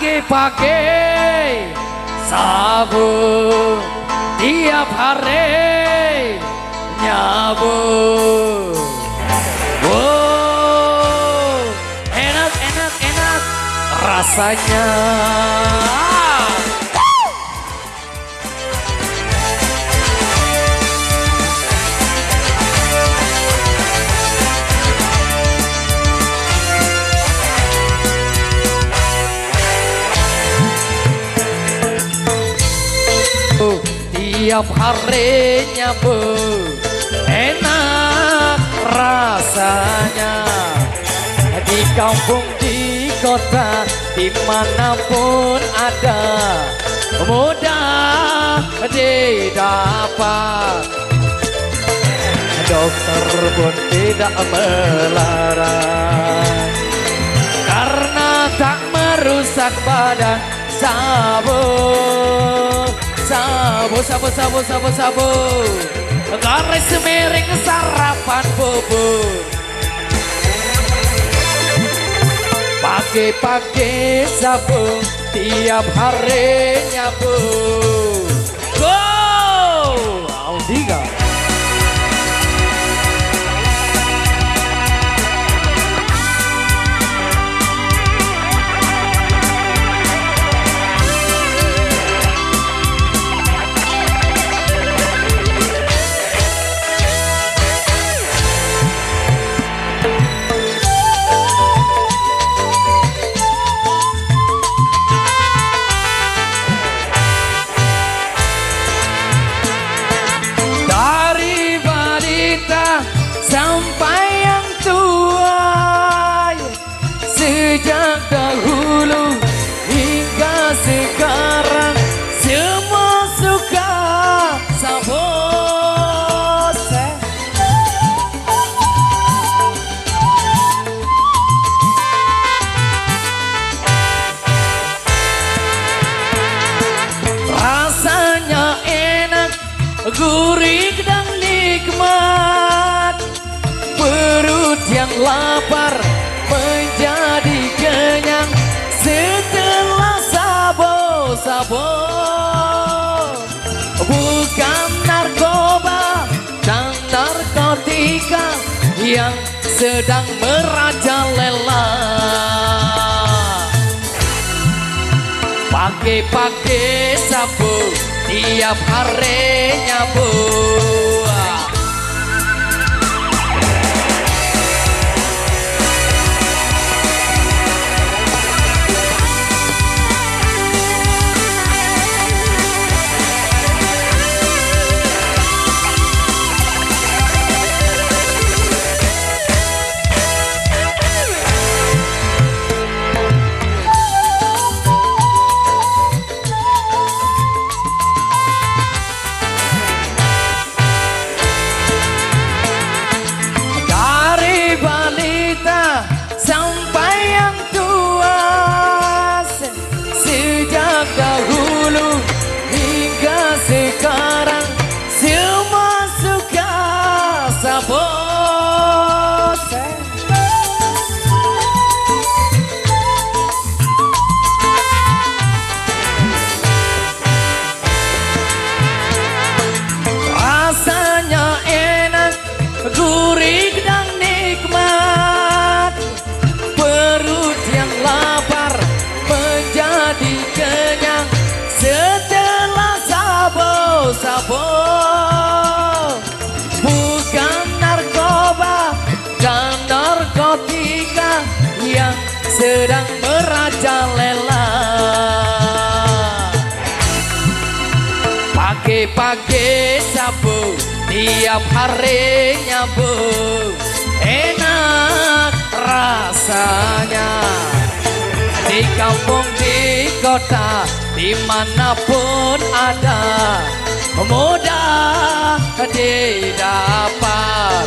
Pagi-pagi sabun tiap hari nyabun. Wow, enak rasanya. Tiap harinya enak rasanya. Di kampung, di kota, dimanapun ada, mudah didapat. Dokter pun tidak melarang, karena tak merusak badan. Sabu garis miring sarapan bubur. Pagi-pagi sabun tiap hari nyabun. Go Audiga. Sampai yang tua, sejak dahulu hingga sekarang, semua suka sabun. Rasanya enak, gurih dan nikmat. Perut yang lapar menjadi kenyang setelah sabun. Bukan narkoba dan narkotika yang sedang merajalela. Pagi-pagi sabun tiap hari nyabun. Sampai yang tua, sejak dahulu hingga sekarang, semua suka sabun. Rasanya enak, gurih dan nikmat. Perut yang lapar menjadi kenyang setelah sabun. Bukan narkoba dan narkotika yang sedang merajalela. Pagi-pagi sabun tiap hari nyabun. Enak rasanya. Di kampung, di kota, dimanapun ada, mudah didapat.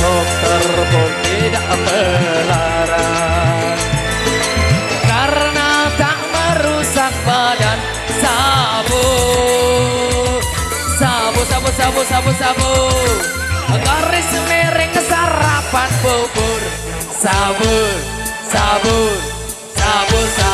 Dokter pun tidak melarang, karena tak merusak badan. Sabu garis miring sarapan bubur. Sabun sabu sabu